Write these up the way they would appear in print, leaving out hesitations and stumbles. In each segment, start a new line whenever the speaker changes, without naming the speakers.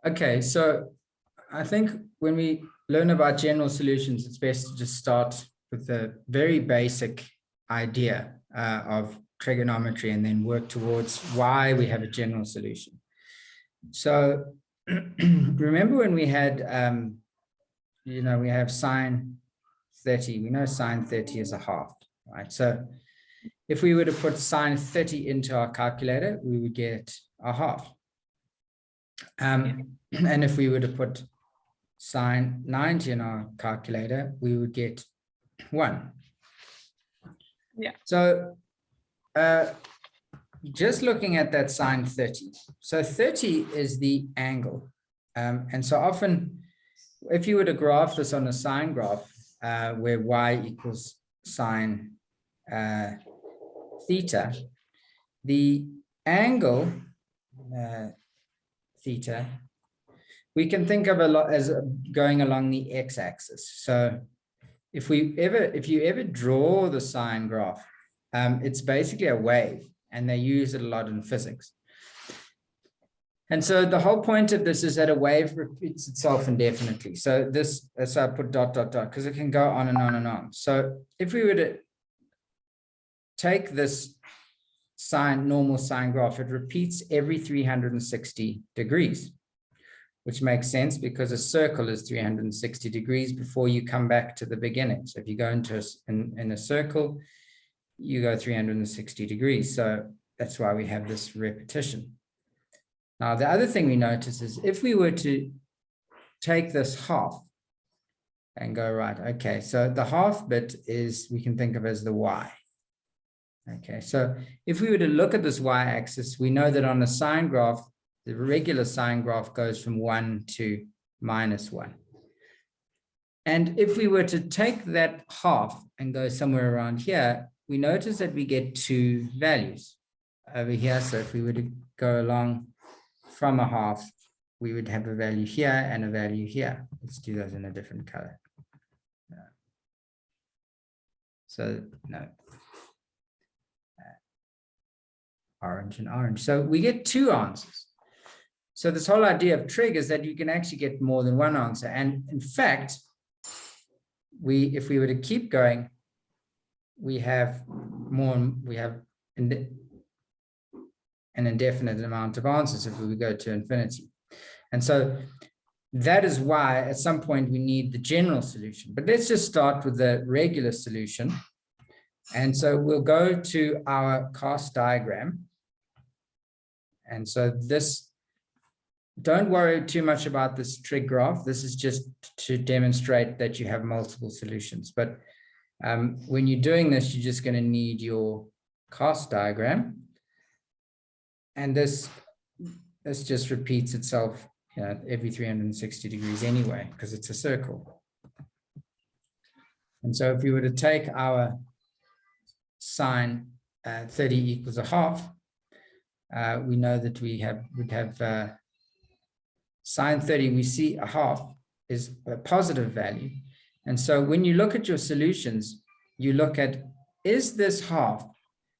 Okay, so I think when we learn about general solutions, it's best to just start with the very basic idea of trigonometry and then work towards why we have a general solution. So remember when we had, we have sine 30, we know sine 30 is a half, right? So if we were to put sine 30 into our calculator, we would get a half. And if we were to put sine 90 in our calculator, we would get 1.
Yeah.
So just looking at that sine 30. So 30 is the angle. And so often, if you were to graph this on a sine graph, where y equals sine theta, the angle theta, we can think of a lot as going along the x-axis. So if you ever draw the sine graph, it's basically a wave, and they use it a lot in physics. And so the whole point of this is that a wave repeats itself indefinitely. So I put dot, dot, dot, because it can go on and on and on. So if we were to take this normal sine graph, it repeats every 360 degrees, which makes sense because a circle is 360 degrees before you come back to the beginning. So if you go into in a circle, you go 360 degrees. So that's why we have this repetition. Now, the other thing we notice is if we were to take this half and go, right, okay, so the half bit is, we can think of as the y. Okay, so if we were to look at this y-axis, we know that on a sine graph, the regular sine graph goes from 1 to -1. And if we were to take that half and go somewhere around here, we notice that we get 2 values over here. So if we were to go along from a half, we would have a value here and a value here. Let's do those in a different color. So no. Orange and orange. So we get 2 answers. So this whole idea of trig is that you can actually get more than 1 answer. And in fact, if we were to keep going, we have an indefinite amount of answers if we would go to infinity. And so that is why at some point we need the general solution. But let's just start with the regular solution. And so we'll go to our cast diagram. And so this, don't worry too much about this trig graph. This is just to demonstrate that you have multiple solutions. But when you're doing this, you're just going to need your cast diagram. And this just repeats itself, every 360 degrees anyway, because it's a circle. And so if we were to take our sine 30 equals a half, we know that we'd have sine 30, we see a half is a positive value. And so when you look at your solutions, you look at, is this half,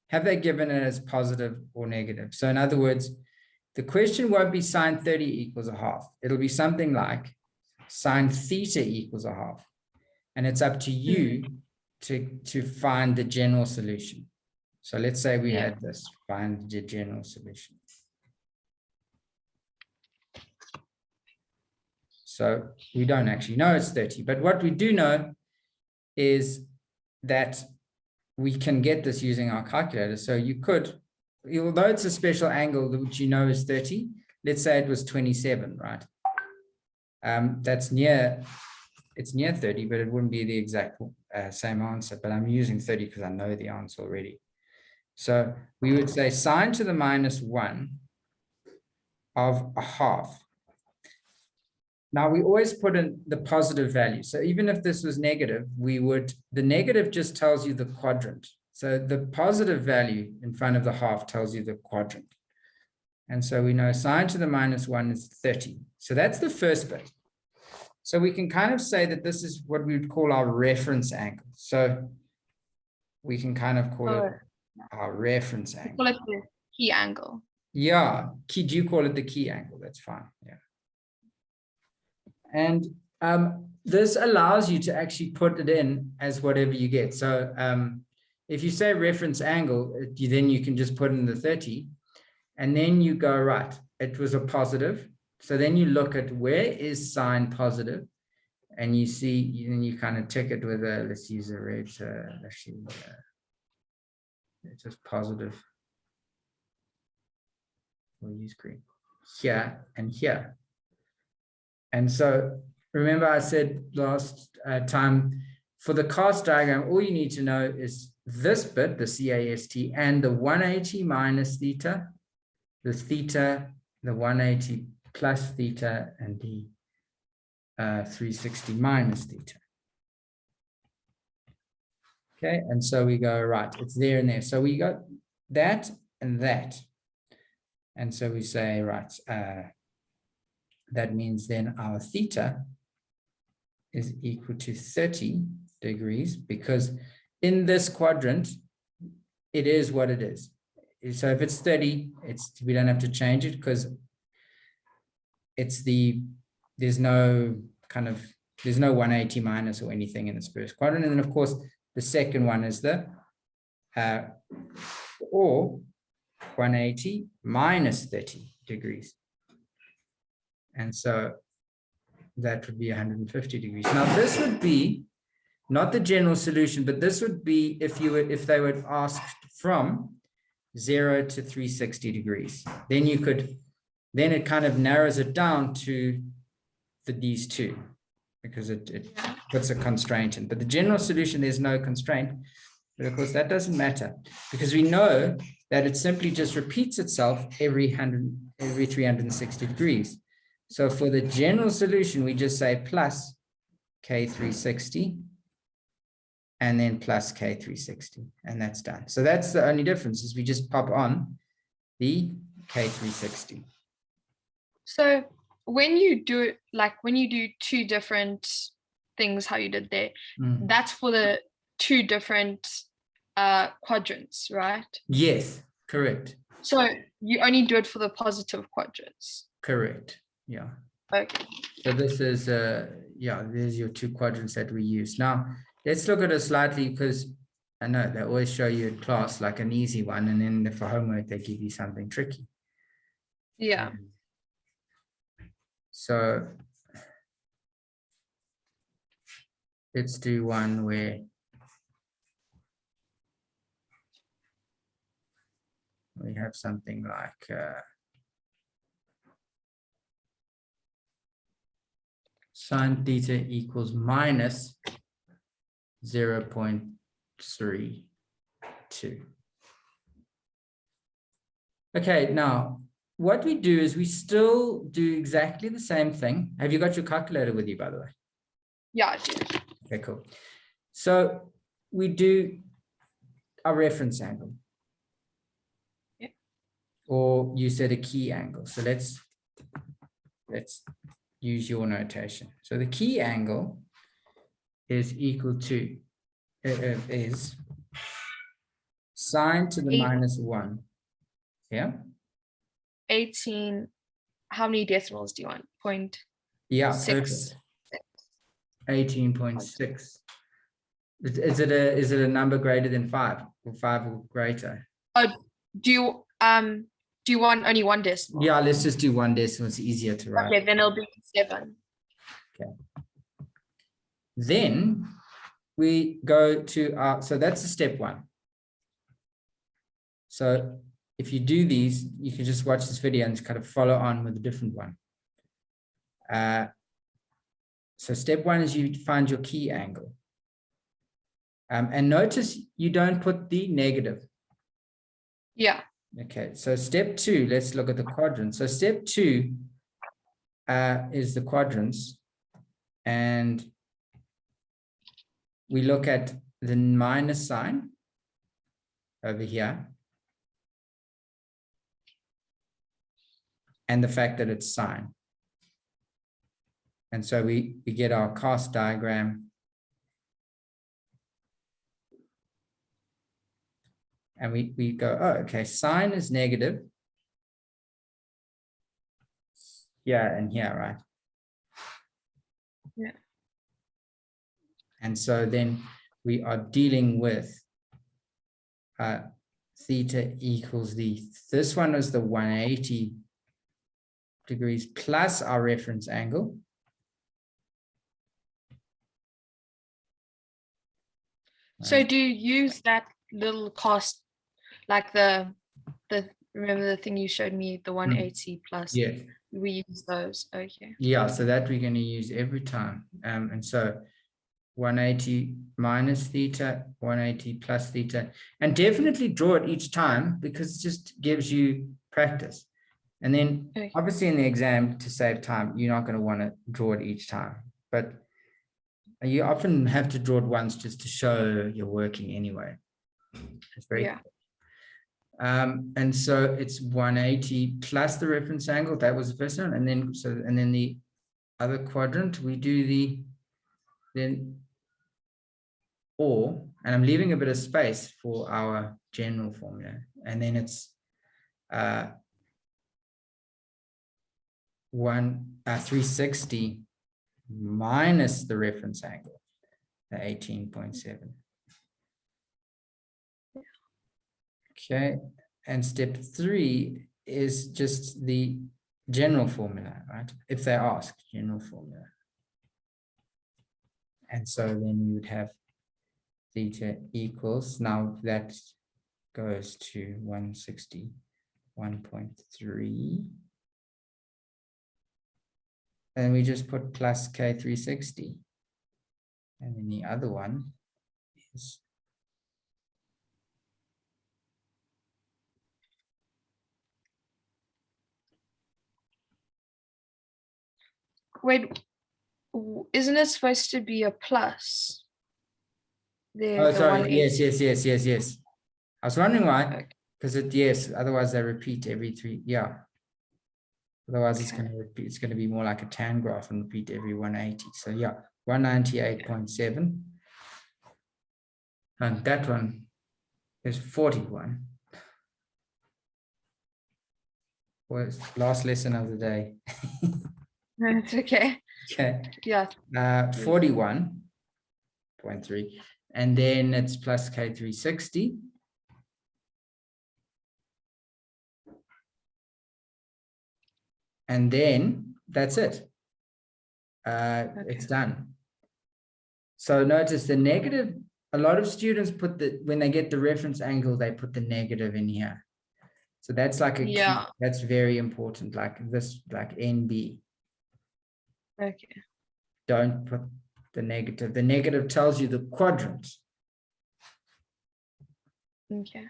have they given it as positive or negative? So in other words, the question won't be sine 30 equals a half. It'll be something like sine theta equals a half. And it's up to you to find the general solution. So let's say we had this, find the general solution. So we don't actually know it's 30, but what we do know is that we can get this using our calculator. So you could, although it's a special angle which you know is 30, let's say it was 27, right? It's near 30, but it wouldn't be the exact same answer, but I'm using 30 because I know the answer already. So we would say sine to the -1 of a half. Now we always put in the positive value. So even if this was negative, the negative just tells you the quadrant. So the positive value in front of the half tells you the quadrant. And so we know sine to the -1 is 30. So that's the first bit. So we can kind of say that this is what we would call our reference angle. So we can kind of call it our reference angle.
Call it the key angle.
Yeah, do you call it the key angle? That's fine. Yeah. And this allows you to actually put it in as whatever you get. So if you say reference angle, then you can just put in the 30, and then you go, right, it was a positive. So then you look at where is sine positive, and you see, and you kind of tick it with a, let's use a red, it's just positive. We'll use green here and here. And so remember I said last time, for the cast diagram, all you need to know is this bit, the CAST, and the 180 minus theta, the theta, the 180 plus theta, and the 360 minus theta. Okay, and so we go, right, it's there and there. So we got that and that. And so we say, right, that means then our theta is equal to 30 degrees, because in this quadrant, it is what it is. So if it's 30, we don't have to change it, because there's no 180 minus or anything in this first quadrant. And then of course, the second one is the or 180 minus 30 degrees. And so that would be 150 degrees. Now this would be not the general solution, but this would be if they were asked from 0 to 360 degrees. Then it kind of narrows it down to these two, because it puts a constraint in. But the general solution, there's no constraint. But of course, that doesn't matter, because we know that it simply just repeats itself every 360 degrees. So for the general solution, we just say plus K360 and then plus K360, and that's done. So that's the only difference, is we just pop on the K360.
So when you do two different things, how you did there, that's for the two different quadrants, right?
Yes, correct.
So you only do it for the positive quadrants.
Correct. Yeah.
Okay.
So this is there's your two quadrants that we use. Now let's look at it slightly, because I know they always show you in class like an easy one, and then for homework they give you something tricky.
Yeah.
So let's do one where we have something like sine theta equals minus 0.32. Okay, now what we do is we still do exactly the same thing. Have you got your calculator with you, by the way?
Yeah, I do.
Okay, cool. So we do a reference angle.
Yeah.
Or you said a key angle. So let's use your notation. So the key angle is equal to is sine to the minus 1. Yeah.
18. How many decimals do you want? Point.
Yeah.
6.
18.6. Is it a number greater than 5 or 5 or greater?
Do you want only one decimal?
Yeah, let's just do one decimal. It's easier to write.
Okay, then it'll be 7.
Okay. Then we go to so that's a step 1. So if you do these, you can just watch this video and just kind of follow on with a different one. So step 1 is you find your key angle. And notice you don't put the negative.
Yeah.
Okay, so step 2, let's look at the quadrants. So step 2 is the quadrants, and we look at the minus sign over here, and the fact that it's sine. And so we get our cast diagram. And we go, oh, okay, sine is negative. Yeah, and here, right?
Yeah.
And so then we are dealing with theta equals this one is the 180 degrees plus our reference angle.
So do you use that little cost, like the remember the thing you showed me, the 180 plus?
Yeah.
We use those. Okay.
Yeah, so that we're going to use every time. And so 180 minus theta, 180 plus theta, and definitely draw it each time because it just gives you practice. And then obviously in the exam, to save time, you're not going to want to draw it each time, but you often have to draw it once just to show you're working anyway. It's very and so it's 180 plus the reference angle. That was the first one. And then the other quadrant, we do and I'm leaving a bit of space for our general formula. And then it's 360 minus the reference angle, the 18.7. Okay, and step 3 is just the general formula, right? If they ask, general formula. And so then we would have theta equals, now that goes to 161.3. And we just put plus K360. And then the other one is
wait, isn't it supposed to be a plus?
Oh, sorry. Yes. I was wondering why, because otherwise they repeat every 3. Yeah. Otherwise it's going to repeat. It's going to be more like a tan graph and repeat every 180. So yeah, 198.7. And that one is 41. Was last lesson of the day.
It's okay.
Okay.
Yeah.
41.3. And then it's plus K360. And then that's it. It's done. So notice the negative, a lot of students put when they get the reference angle, they put the negative in here. So that's like a key, that's very important, like this, like NB.
Okay.
Don't put the negative. The negative tells you the quadrant.
Okay.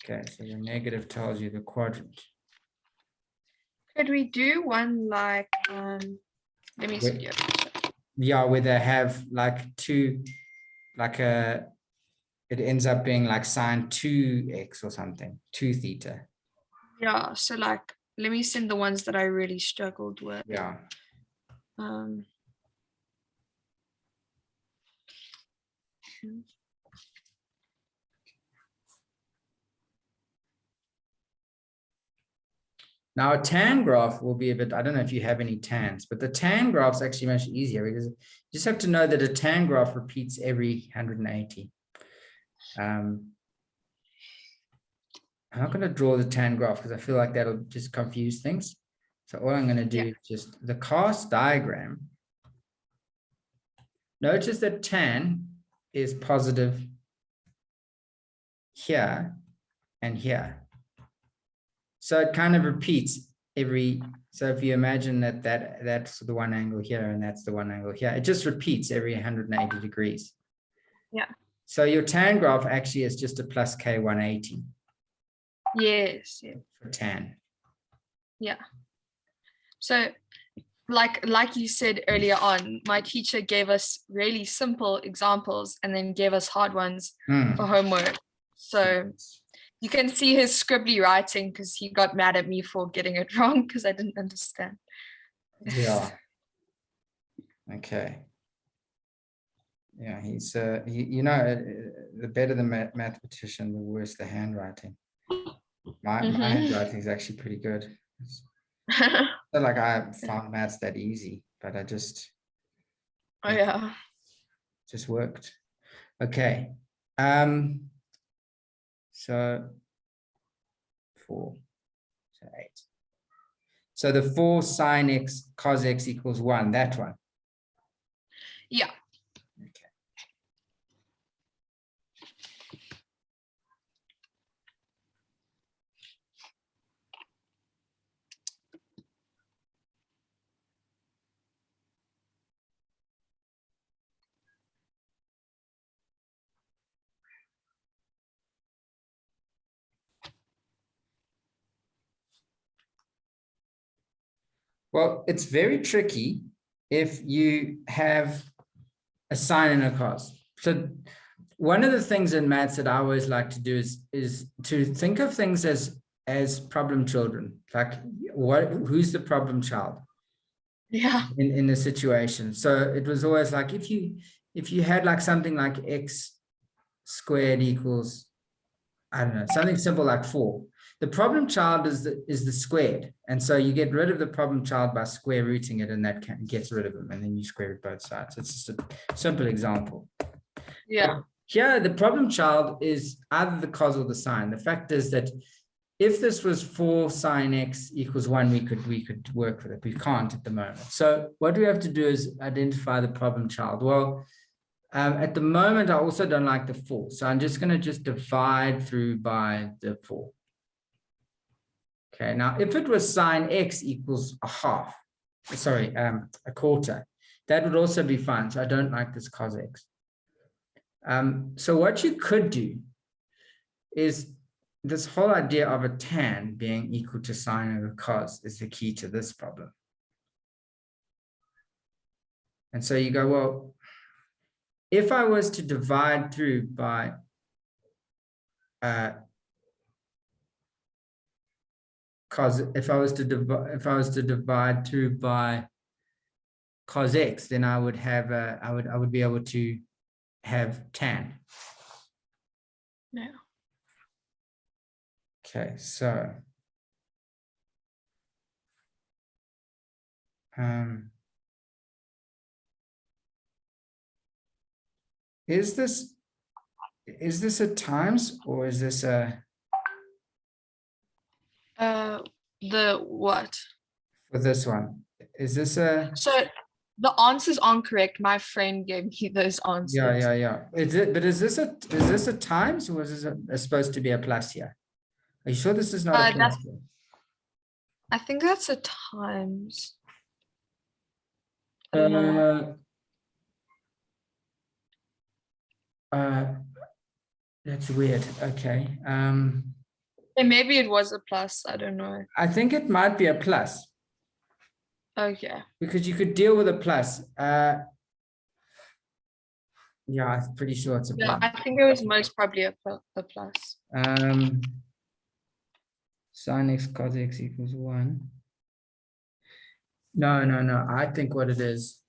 Okay, so the negative tells you the quadrant.
Could we do one like, let me see.
Yeah, where they have like two, like it ends up being like sine 2x or something, 2 theta.
Yeah, so like, let me send the ones that I really struggled with.
Yeah. Now a tan graph will be a bit, I don't know if you have any tans, but the tan graph is actually much easier because you just have to know that a tan graph repeats every 180. I'm not going to draw the tan graph because I feel like that'll just confuse things. So all I'm going to do is just the cast diagram. Notice that tan is positive here and here. So it kind of repeats so if you imagine that's the one angle here and that's the one angle here, it just repeats every 180 degrees.
Yeah.
So your tan graph actually is just a plus K 180.
Yes.
For tan.
Yeah. So like you said earlier on, my teacher gave us really simple examples and then gave us hard ones for homework. So you can see his scribbly writing because he got mad at me for getting it wrong because I didn't understand.
Yeah. Okay. Yeah, he's the better the mathematician, the worse the handwriting. My handwriting is actually pretty good. It's not like I found maths that easy, but I just
Oh yeah.
just worked. Okay. So 4 to 8. So the 4 sine x cos x equals 1, that one.
Yeah.
Okay. Well, it's very tricky if you have a sine and a cos. So one of the things in maths that I always like to do is to think of things as problem children. Like who's the problem child
Yeah.
in the situation? So it was always like if you had like something like x squared equals, I don't know, something simple like 4. The problem child is the squared. And so you get rid of the problem child by square rooting it, and that gets rid of them. And then you square root both sides. It's just a simple example.
Yeah.
But here, the problem child is either the cos or the sine. The fact is that if this was 4 sine x equals 1, we could work with it. We can't at the moment. So what we have to do is identify the problem child. Well, at the moment, I also don't like the 4. So I'm just going to divide through by the 4. Okay, now if it was sine x equals a half, sorry, a quarter, that would also be fine. So I don't like this cos x. So what you could do is this whole idea of a tan being equal to sine over cos is the key to this problem. And so you go, well, if I was to divide through by cos, if I was to divide through by cos x, then I would have I would be able to have tan.
Yeah.
Okay, so is this a times or is this a
The what?
for this one? Is this a
So the answers aren't correct. My friend gave me those answers.
yeah. Is this a times or is this supposed to be a plus here? Are you sure this is not a plus here?
I think that's a times. I don't know.
That's weird. Okay.
And maybe it was a plus. I don't know.
I think it might be a plus.
Okay.
Because you could deal with a plus. Yeah, I'm pretty sure it's a plus.
Yeah, I think it was most probably a plus.
Sine x cos x equals 1. No. I think what it is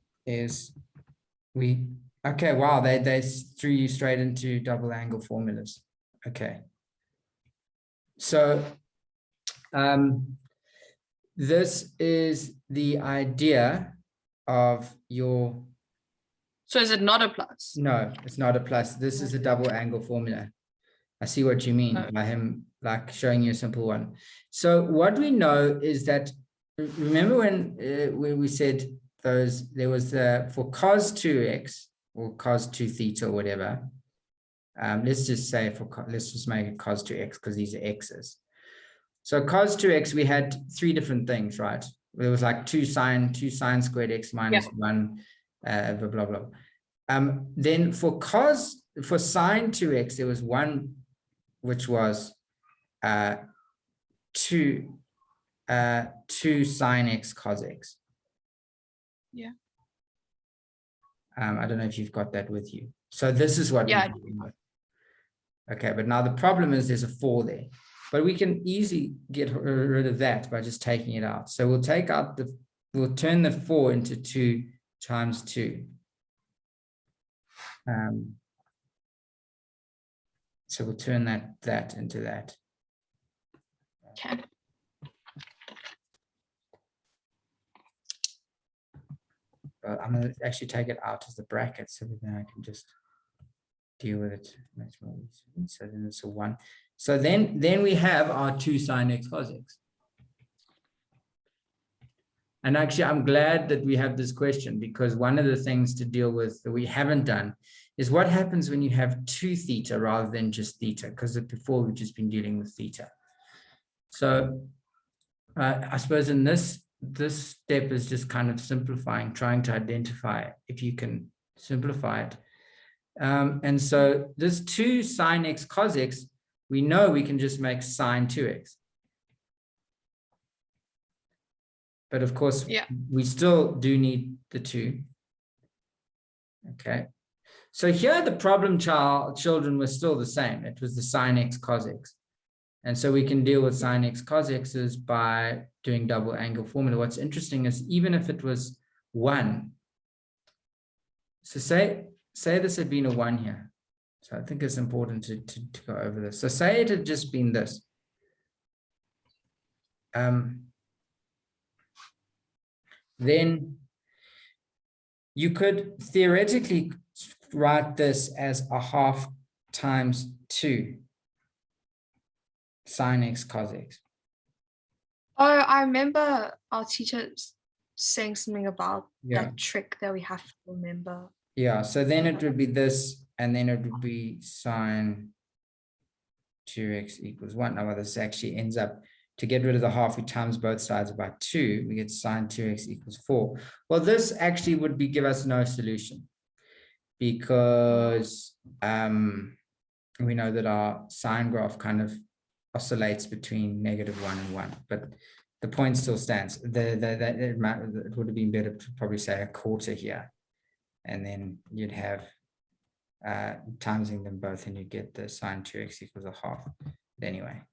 okay, wow, they threw you straight into double angle formulas. Okay. So this is the idea of your.
So is it not a plus?
No, it's not a plus. This is a double angle formula. I see what you mean by him like showing you a simple one. So what we know is that, remember when we said there was for cos 2x or cos 2 theta or whatever. Let's just say let's just make it cos 2x because these are x's. So cos 2x, we had 3 different things, right? There was like 2 sine squared x minus 1, blah, blah, blah. Then for sine 2x, there was one which was 2 sine x cos x.
Yeah.
I don't know if you've got that with you. So this is what we're dealing with. Okay, but now the problem is there's a 4 there. But we can easily get rid of that by just taking it out. So we'll take out we'll turn the 4 into 2 times 2. So we'll turn that into that.
Okay.
But I'm going to actually take it out as the bracket so then I can just deal with it much more easily. So then it's a 1. So then we have our 2 sine x cos x. And actually, I'm glad that we have this question, because one of the things to deal with that we haven't done is what happens when you have 2 theta rather than just theta, because before we've just been dealing with theta. So I suppose in this step is just kind of simplifying, trying to identify if you can simplify it. And so this 2 sine x cos x, we know we can just make sine 2x. But of course, we still do need the 2. Okay. So here the problem children were still the same. It was the sine x cos x. And so we can deal with sine x cos x's by doing double angle formula. What's interesting is even if it was 1, so say this had been a 1 here. So I think it's important to go over this. So say it had just been this. Then you could theoretically write this as a half times 2 sine x cos x.
Oh, I remember our teacher saying something about that trick that we have to remember.
Yeah, so then it would be this, and then it would be sine 2x equals 1. Now, this actually ends up, to get rid of the half, we times both sides by 2. We get sine 2x equals 4. Well, this actually would give us no solution, because we know that our sine graph kind of oscillates between -1 and 1. But the point still stands. It would have been better to probably say a quarter here. And then you'd have timesing them both, and you get the sine 2x equals a half. But anyway,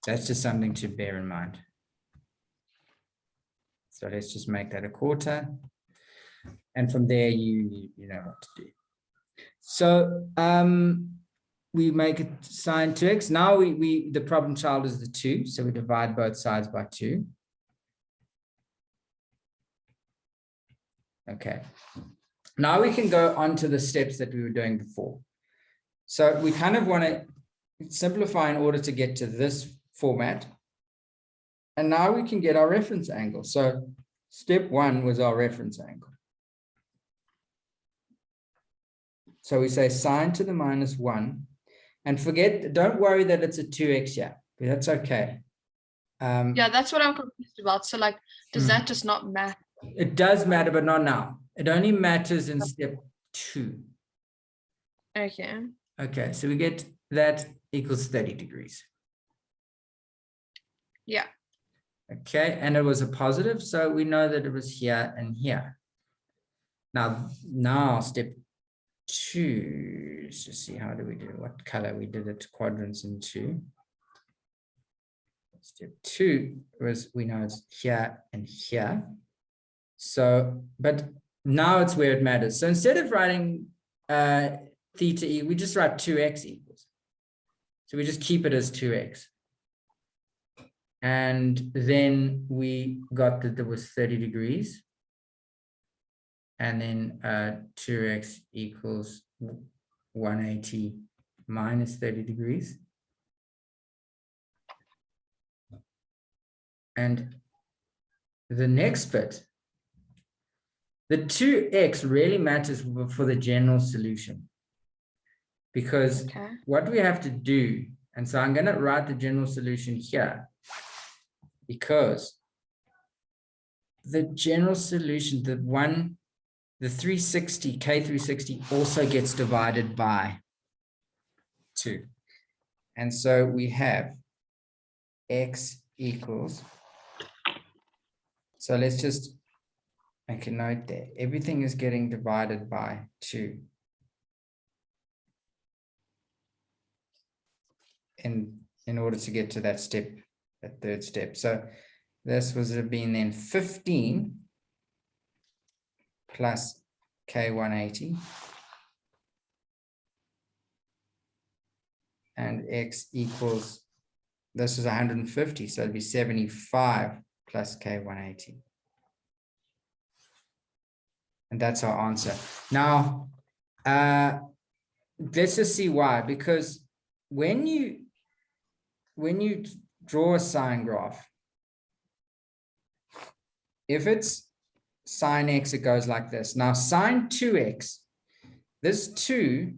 that's just something to bear in mind. So let's just make that a quarter. And from there, you know what to do. So we make it sine 2x. Now the problem child is the 2. So we divide both sides by 2. Okay. Now we can go on to the steps that we were doing before. So we kind of want to simplify in order to get to this format. And now we can get our reference angle. So step 1 was our reference angle. So we say sine to the -1. And don't worry that it's a 2x here. That's okay.
Yeah, that's what I'm confused about. So like, does that just not matter?
It does matter, but not now. It only matters in step 2.
Okay.
Okay, so we get that equals 30 degrees.
Yeah.
Okay, and it was a positive, so we know that it was here and here. Now step 2, let's just see, how do we do it? What color? We did it quadrants in 2. Step 2 was, we know it's here and here. So, but now it's where it matters. So instead of writing theta e, we just write 2x equals. So we just keep it as 2x. And then we got that there was 30 degrees. And then 2x equals 180 minus 30 degrees. And the next bit, the 2x really matters for the general solution. Because what we have to do, and so I'm going to write the general solution here, because the general solution, the 360, K360 also gets divided by 2. And so we have x equals, so let's just make a note there. Everything is getting divided by 2. In order to get to that step, that third step. So this was been then 15 plus K180 and x equals this is 150, so it'd be 75 plus K 180. And that's our answer. Now, let's just see why, because when you draw a sine graph, if it's sine x, it goes like this. Now, sine 2x, this 2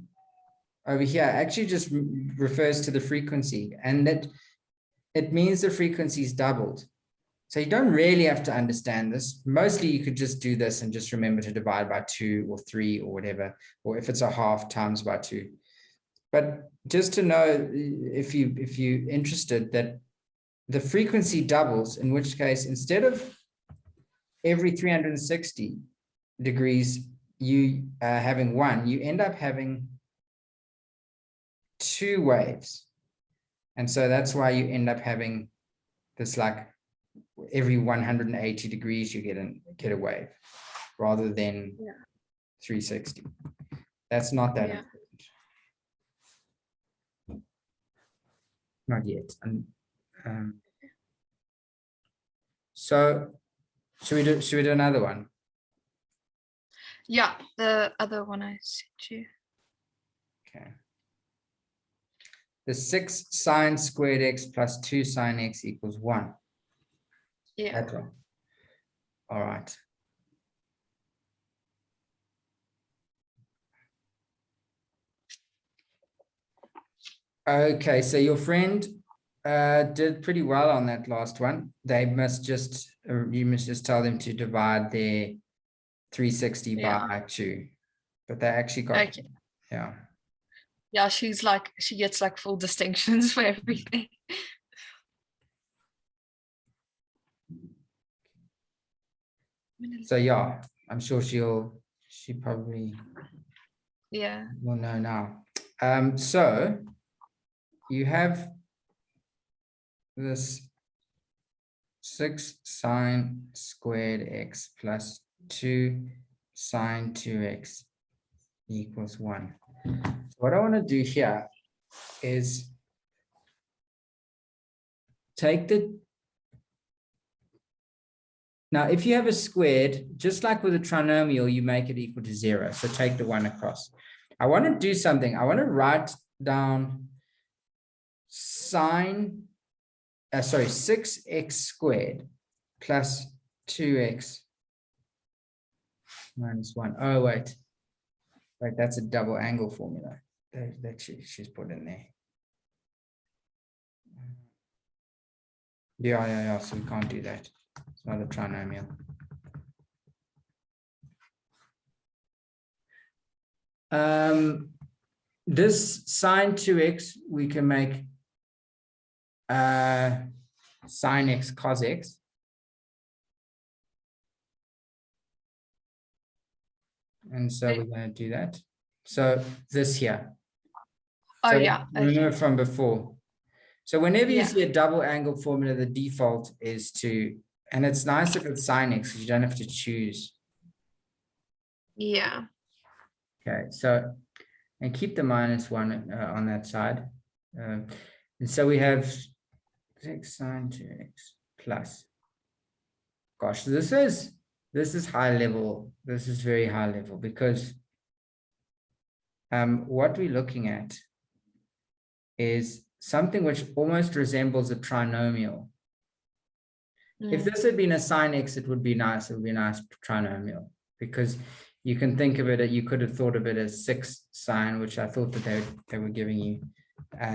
over here actually just refers to the frequency, and that it means the frequency is doubled. So you don't really have to understand this. Mostly you could just do this and just remember to divide by 2 or 3 or whatever, or if it's a half, times by 2. But just to know, if you're interested, that the frequency doubles, in which case, instead of every 360 degrees you having one, you end up having 2 waves. And so that's why you end up having this, like every 180 degrees you get a wave, rather than 360. That's not that important. Not yet. So should we do another one?
Yeah, the other one I sent you.
Okay. The 6 sine squared x plus 2 sine x equals 1.
Yeah.
That one. All right. Okay, so your friend did pretty well on that last one. They must just, you must just tell them to divide their 360 by 2. But they actually got,
okay.
Yeah.
Yeah, she gets like full distinctions for everything.
So yeah, I'm sure she probably will know now. So you have this 6 sine squared x plus 2 sine 2x equals 1. What I want to do here is take now if you have a squared, just like with a trinomial, you make it equal to 0. So take the 1 across. I want to do something. I want to write down 6x squared plus 2x minus 1. Oh, wait, that's a double angle formula that she's put in there. Yeah, so we can't do that. It's not a trinomial. This sine 2x, we can make sine x cos x. And so we're going to do that. So this here.
Oh,
so
yeah.
Remember
Okay.
from before. So whenever you see a double angle formula, the default is to, and it's nice if it's sine x, because you don't have to choose.
Yeah.
Okay, so, and keep the minus 1 on that side. And so we have 6 sine 2x plus. Gosh, this is high level. This is very high level, because what we're looking at is something which almost resembles a trinomial. If this had been a sine x, it would be nice. It would be a nice trinomial, because you can think of it, you could have thought of it as 6 sine, which I thought that they were giving you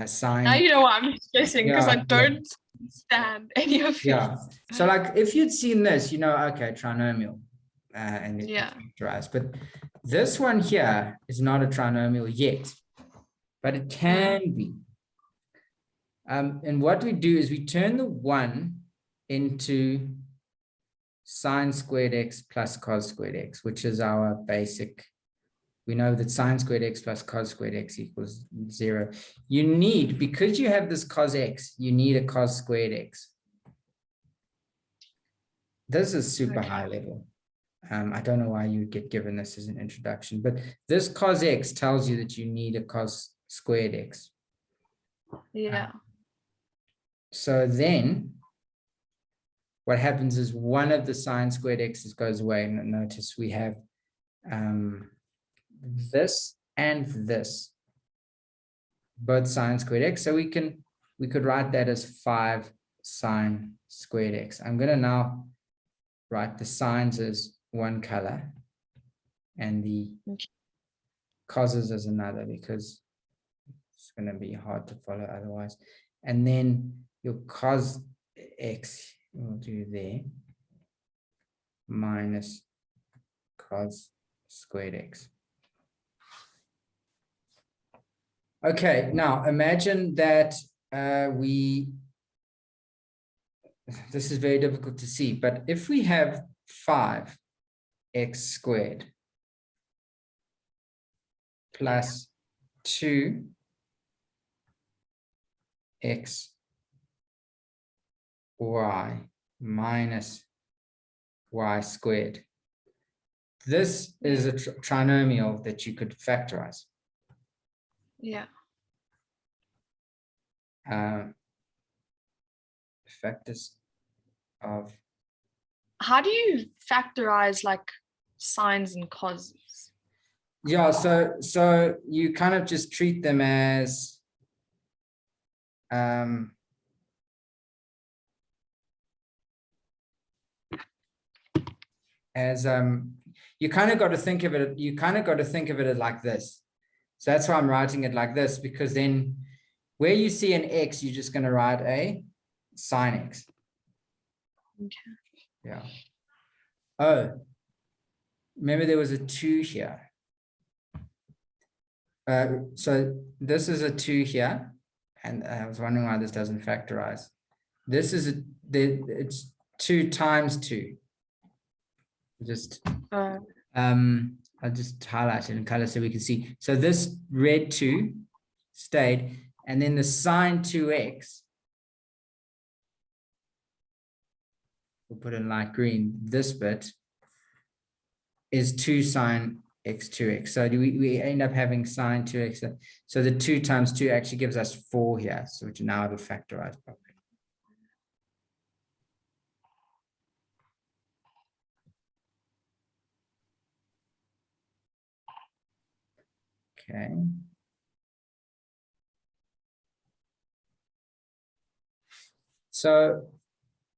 sine.
Now you know why I'm stressing, because I don't stand any of these.
Yeah. So like if you'd seen this, okay, trinomial, and it's factorized. But this one here is not a trinomial yet, but it can be. And what we do is we turn the 1 into sine squared x plus cos squared x, which is our basic. We know that sine squared x plus cos squared x equals 0. You need, because you have this cos x, you need a cos squared x. This is super high level. I don't know why you would get given this as an introduction, but this cos x tells you that you need a cos squared x.
Yeah.
So then what happens is one of the sine squared x's goes away. And notice we have this and this, both sine squared x. So we could write that as 5 sine squared x. I'm going to now write the sines as one color and the causes as another, because it's going to be hard to follow otherwise. And then your cos x we'll do there minus cos squared x. Okay, now imagine that this is very difficult to see, but if we have 5x squared plus 2x y minus y squared. This is a trinomial that you could factorize.
Yeah.
Factors of.
How do you factorize like sines and causes?
Yeah, so you kind of just treat them as you kind of got to think of it like this. So that's why I'm writing it like this, because then where you see an x, you're just going to write a sine x.
Okay.
Yeah. Oh, remember there was a 2 here. So this is a 2 here, and I was wondering why this doesn't factorize. This is it's 2 times 2. Just I'll just highlight it in color so we can see. So this red 2 stayed, and then the sine 2x, we'll put in light green, this bit is 2 sine x 2x. So we end up having sine 2x. So the 2 times 2 actually gives us 4 here, so which now it'll factorize properly. Okay. So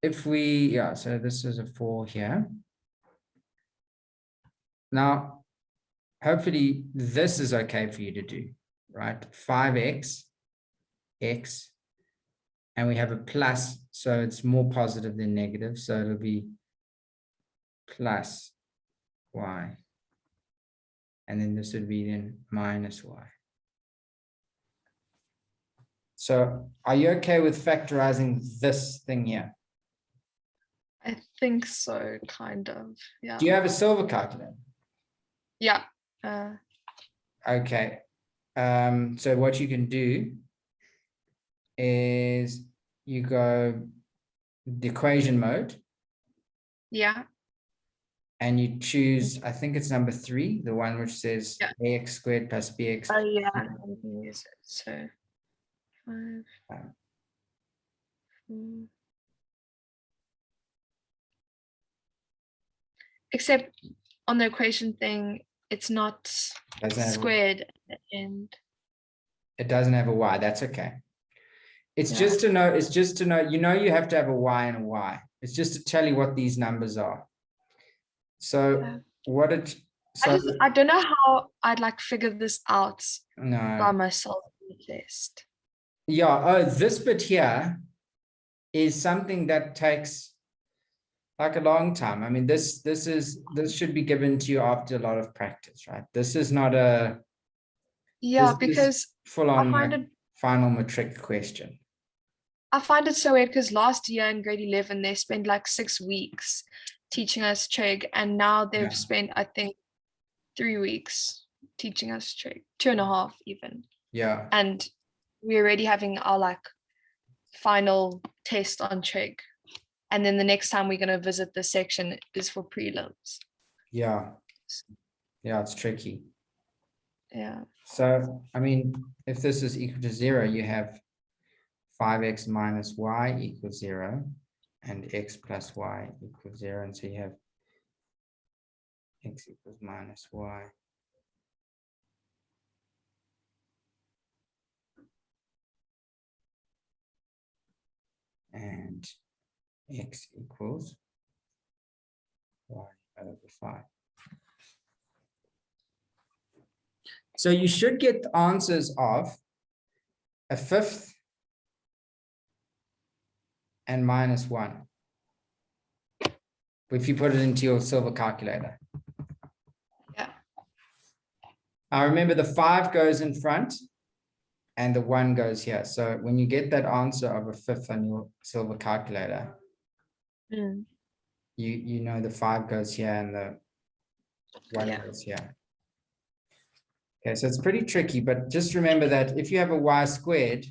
if we, so this is a 4 here. Now, hopefully this is okay for you to do, right? 5x, x, and we have a plus, so it's more positive than negative. So it'll be plus y. And then this would be then minus y. So are you okay with factorizing this thing here?
I think so, kind of. Yeah.
Do you have a silver calculator?
Yeah.
Okay. So what you can do is you go the equation mode.
Yeah.
And you choose, I think it's number 3, the one which says ax squared plus bx.
Oh yeah, I can use it. So 5. 4. Except on the equation thing, it's not squared and
it doesn't have a y. That's okay. It's just to know, you have to have a y and a y. It's just to tell you what these numbers are. So
I don't know how I'd like figure this out by myself in the test.
Yeah, this bit here is something that takes like a long time. I mean, this should be given to you after a lot of practice, right? This is not a
because
full on final matric question.
I find it so weird because last year in grade 11 they spent like 6 weeks teaching us trig, and now they've spent I think 3 weeks teaching us trig, 2.5 even.
Yeah.
And we're already having our like final test on trig. And then the next time we're going to visit this section is for prelims.
Yeah. Yeah, it's tricky.
Yeah.
So, I mean, if this is equal to 0, you have 5x minus y equals 0 and x plus y equals 0. And so you have x equals minus y. And x equals y over 5. So you should get answers of a fifth and minus 1 if you put it into your silver calculator.
Yeah.
Now remember, the 5 goes in front and the 1 goes here. So when you get that answer of a fifth on your silver calculator, you know the 5 goes here and the 1 goes here. Okay, so it's pretty tricky, but just remember that if you have a y squared,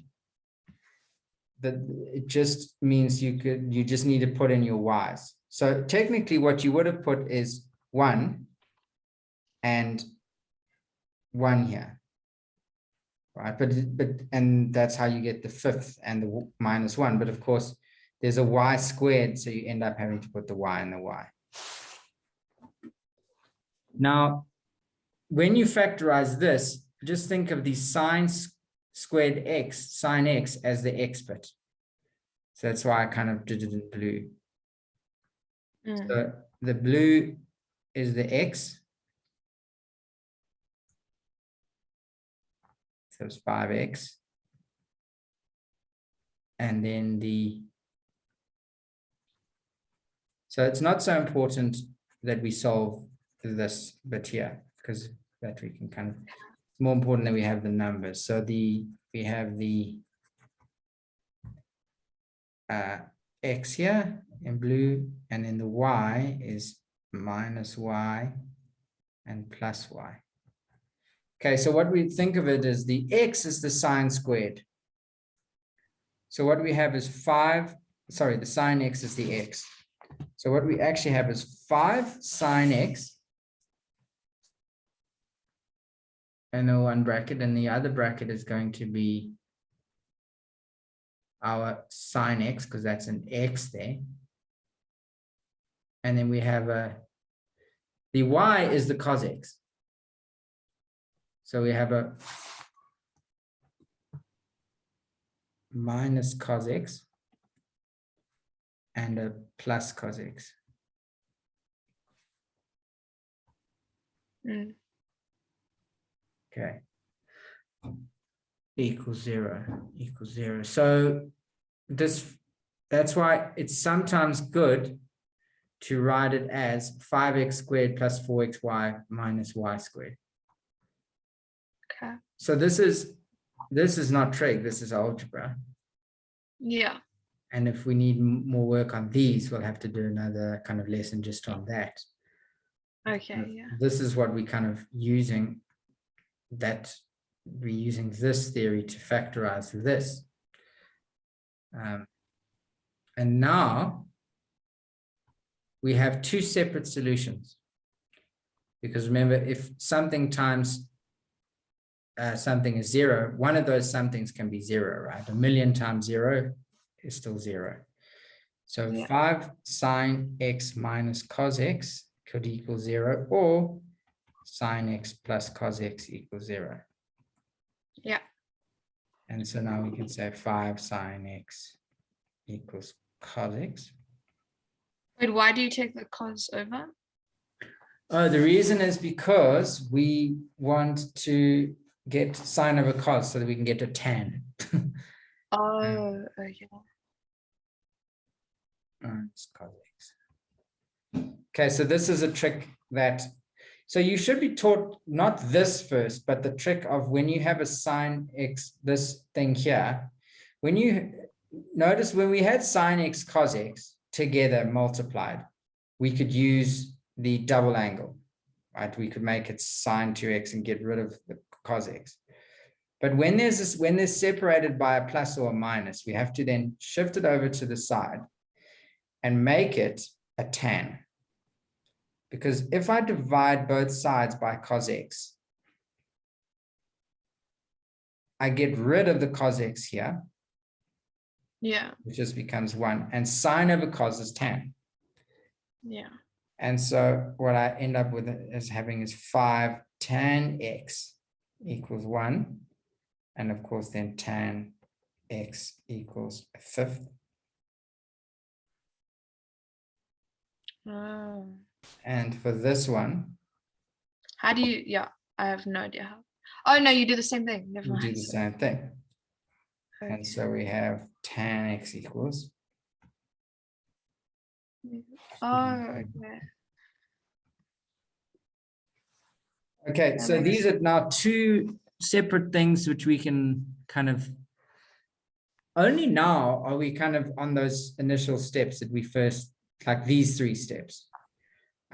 that it just means you just need to put in your y's. So technically what you would have put is 1 and 1 here, right? But and that's how you get the fifth and the minus 1. But of course, there's a y squared, so you end up having to put the y in the y. Now, when you factorize this, just think of the sine squared x, sine x, as the x bit. So that's why I kind of did it in blue. So the blue is the x. So it's 5x. And then so it's not so important that we solve this bit here, because that we can kind of, it's more important that we have the numbers. So we have the x here in blue, and then the y is minus y and plus y. Okay, so what we think of it is the x is the sine squared. So what we have is the sine x is the x. So what we actually have is 5 sine x in the one bracket, and the other bracket is going to be our sine x, because that's an x there. And then we have the y is the cos x. So we have a minus cos x and a plus cos x. Okay. Equals 0. So that's why it's sometimes good to write it as 5x squared plus 4xy minus y squared.
Okay.
So this is not trig, this is algebra.
Yeah.
And if we need more work on these, we'll have to do another kind of lesson just on that.
Okay, yeah.
This is what we're kind of using, that we're using this theory to factorize this. And now we have 2 separate solutions. Because remember, if something times something is 0, one of those somethings can be 0, right? 1,000,000 times 0 is still 0. So 5 sine x minus cos x could equal 0, or sine x plus cos x equals 0.
Yeah.
And so now we can say 5 sine x equals cos x.
Wait, why do you take the cos over?
Oh, the reason is because we want to get sine over cos so that we can get a tan.
Oh, okay.
It's cos x. Okay, so this is a trick that, so you should be taught not this first, but the trick of when you have a sine x, this thing here, when you notice when we had sine x cos x together multiplied, we could use the double angle, right? We could make it sine 2x and get rid of the cos x. But when they're separated by a plus or a minus, we have to then shift it over to the side and make it a tan. Because if I divide both sides by cos x, I get rid of the cos x here,
Yeah.
It just becomes 1. And sine over cos is tan.
Yeah.
And so what I end up with is having is 5 tan x equals 1. And of course, then tan x equals a fifth.
Oh.
And for this one,
How do you, yeah, I have no idea how. Oh, no, you do the same thing. Never
we
mind.
do the same thing.
Okay.
And so we have tan x equals.
Oh, okay.
Okay, so these are now 2 separate things which we can kind of, only now are we kind of on those initial steps that we first, like these 3 steps.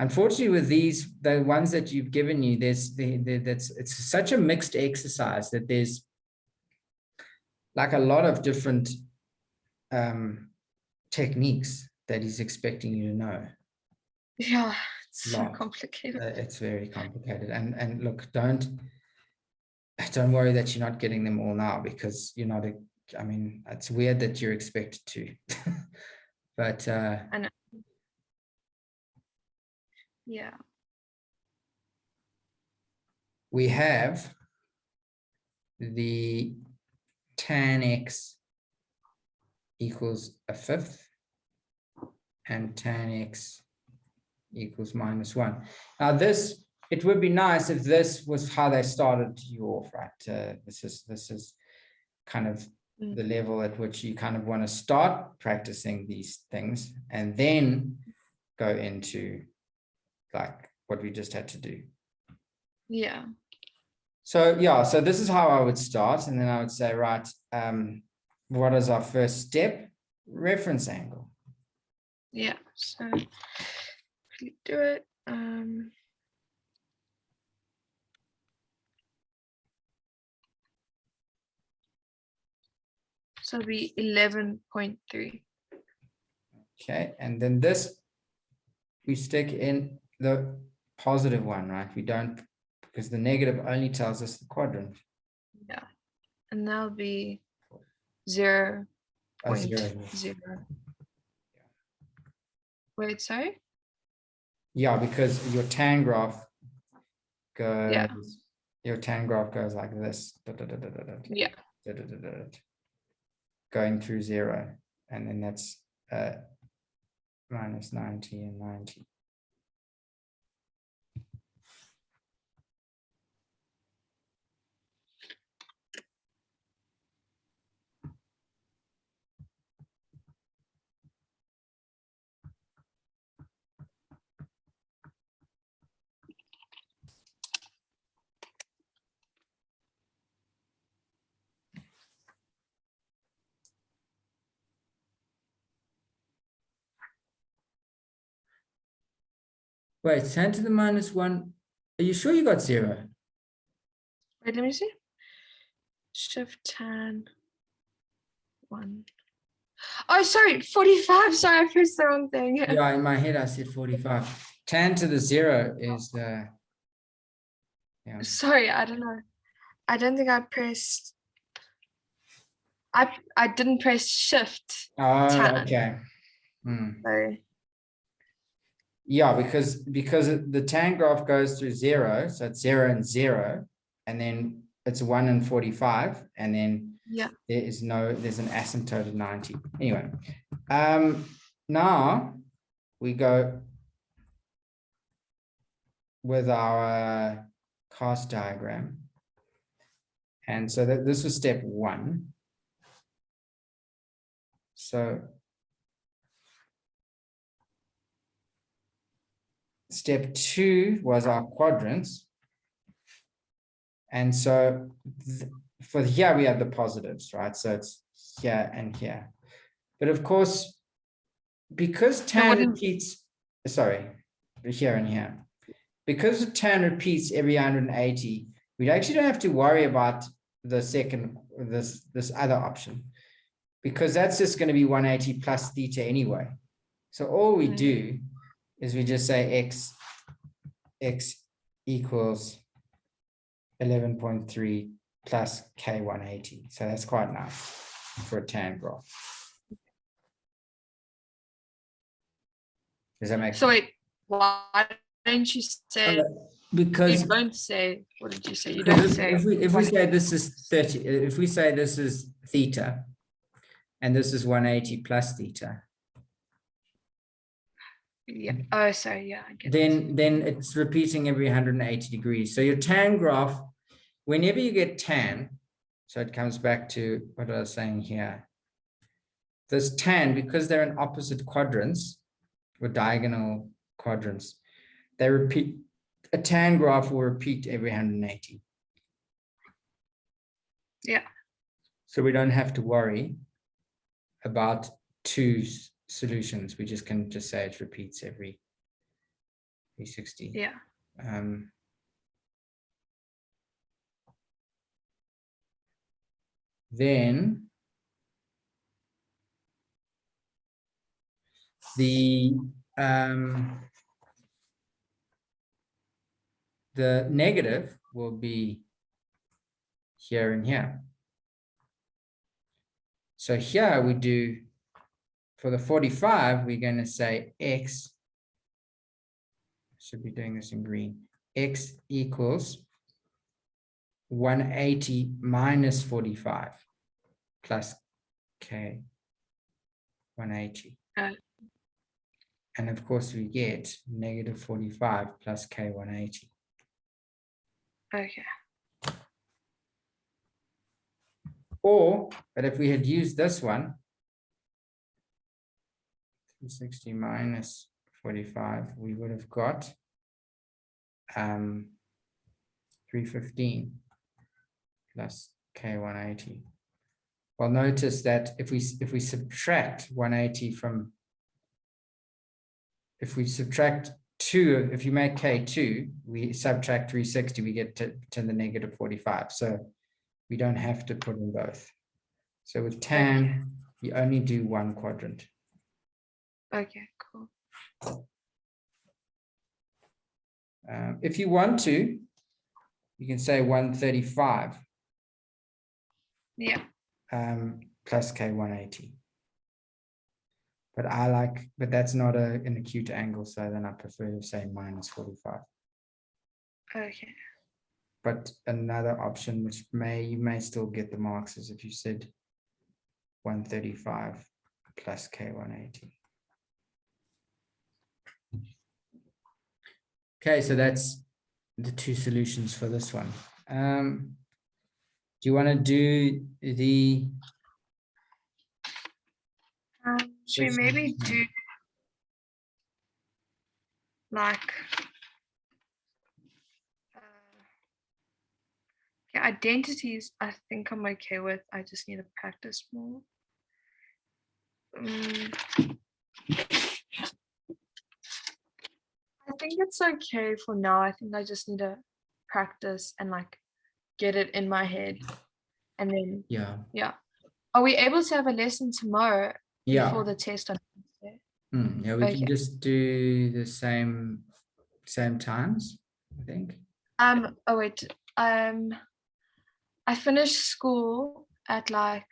Unfortunately, with these, the ones that you've given you, it's such a mixed exercise that there's like a lot of different techniques that he's expecting you to know.
Yeah, it's so complicated.
It's very complicated. And look, don't worry that you're not getting them all now, because you're not, I mean, it's weird that you're expected to. But
I know. Yeah.
We have the tan x equals a fifth and tan x equals -1. Now this, it would be nice if this was how they started you off, right? This is kind of the level at which you kind of want to start practicing these things and then go into like what we just had to do.
Yeah.
So yeah, so this is how I would start, and then I would say, right, what is our first step? Reference angle.
Yeah, so do it. So it'll be 11.3.
Okay, and then this, we stick in the positive one, right? We don't, because the negative only tells us the quadrant.
Yeah, and that'll be 0.0. Wait, sorry?
Yeah, because your tan graph goes,
Yeah.
Your tan graph goes like this.
Yeah.
Going through 0, and then that's minus 90 and 90. Wait, tan to the -1. Are you sure you got 0?
Wait, let me see. Shift tan 1. Oh, sorry, 45. Sorry, I pressed the wrong thing.
Yeah, in my head I said 45. Tan to the 0 is yeah.
Sorry, I don't know. I don't think I pressed. I didn't press shift.
Oh,
tan.
okay.
Sorry.
Yeah, because the tan graph goes through 0, so it's 0 and 0, and then it's 1 and 45, and then there's an asymptote of 90. Anyway, now we go with our cast diagram, and so this was step 1. So step 2 was our quadrants. And so for here, we have the positives, right? So it's here and here. But of course, because tan repeats, sorry, here and here. Because tan repeats every 180, we actually don't have to worry about the second, this other option, because that's just going to be 180 plus theta anyway. So all we do is we just say x equals 11.3 plus k 180. So that's quite nice for a tan graph. Does that make
So
sense?
wait, why didn't you say,
Because
you don't say, what did you say? You
because
don't say.
if we say this is 30, if we say this is theta, and this is 180 plus theta,
Yeah. Oh, sorry. Yeah, I get
then it's repeating every 180 degrees. So your tan graph, whenever you get tan, so it comes back to what I was saying here. This tan, because they're in opposite quadrants or diagonal quadrants, they repeat, a tan graph will repeat every 180.
Yeah.
So we don't have to worry about two solutions. We just can just say it repeats every 360.
Yeah.
Then the negative will be here and here. So here we do, for the 45, we're going to say x, should be doing this in green, x equals 180 minus 45 plus k 180. And of course we get negative 45 plus k 180.
Okay.
Or, but if we had used this one, 360 minus 45, we would have got 315 plus k 180. Well, notice that if we subtract 180 from, if we subtract 2, if you make k 2, we subtract 360, we get to the negative 45. So we don't have to put in both. So with tan, you only do one quadrant.
Okay, cool.
If you want to, you can say 135.
Yeah.
Plus k 180. But but that's not an acute angle, so then I prefer to say minus 45.
Okay.
But another option, which you may still get the marks, is if you said 135 plus k 180. Okay, so that's the two solutions for this one. Do you want to do the?
Should we maybe do like okay, identities? I think I'm okay with. I just need to practice more. I think it's okay for now. I think I just need to practice and like get it in my head, and then yeah. Are we able to have a lesson tomorrow before the test on Wednesday?
Yeah, we can just do the same times, I think.
Oh wait. I finished school at like